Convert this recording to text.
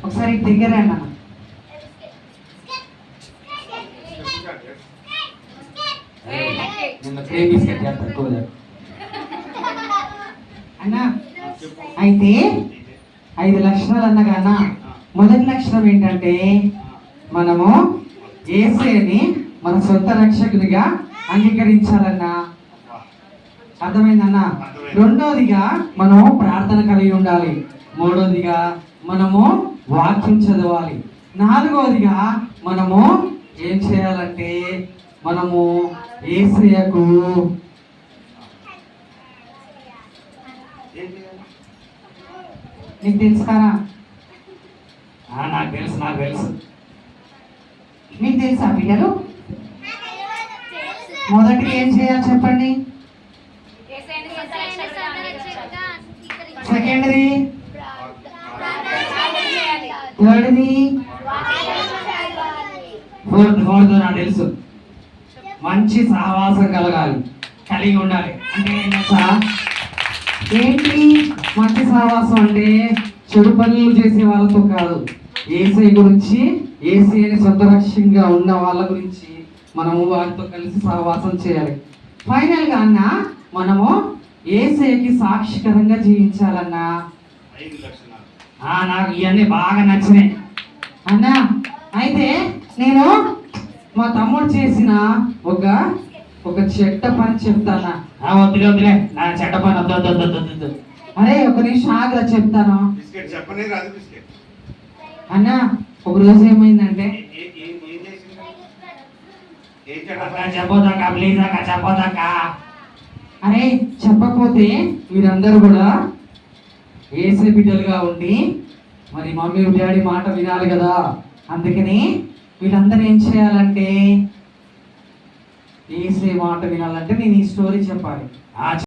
ఒకసారి దగ్గర అన్న. అన్నా అయితే 5 లక్షణాలు అన్నగా అన్న. మొదటి లక్షణం ఏంటంటే మనము యేసయ్యని మన సొంత రక్షకునిగా అంగీకరించాలన్నా. అర్థమైందన్నా? రెండోదిగా మనం ప్రార్థన కలిగి ఉండాలి. మూడోదిగా మనము వాక్యం చదవాలి. నాలుగోదిగా మనము ఏం చేయాలంటే మనము యేసయ్యకు నీకు తెలుసారా? నాకు తెలుసు. మీకు తెలుసా పిల్లలు? మొదటిగా ఏం చేయాలి చెప్పండి. సెకండ్ది, థర్డ్ది, ఫోర్త్ నాకు తెలుసు. మంచి సహవాసం కలిగి ఉండాలి. అంటే ఏంటి మంచి సహవాసం అంటే చెడు పనులు చేసే వాళ్ళతో కాదు, యేసయ్య గురించి, యేసయ్యని సొంత రక్షంగా ఉన్న వాళ్ళ గురించి మనము వారితో కలిసి సహవాసం చేయాలి. ఫైనల్ గా అన్న మనము యేసయ్యకి సాక్షికరంగా జీవించాలన్నా. నాకు ఇవన్నీ బాగా నచ్చినాయి అన్న. అయితే నేను మా తమ్ముడు చేసిన ఒక చెడ్డ పని చెప్తానా? వద్దులే నా చెడ్డ పని వద్దు. అరే ఒక నిమిషం ఆగ్రా చెప్తాను అన్న. ఒక రోజు ఏమైందంటే చెప్పదాకా అరే చెప్పకపోతే మీరందరూ కూడా యేసయ్య బిడ్డలుగా ఉండి మరి మమ్మీ డాడీ మాట వినాలి కదా. అందుకని వీళ్ళందరూ ఏం చేయాలంటే యేసయ్య మాట వినాలంటే నేను ఈ స్టోరీ చెప్పాలి.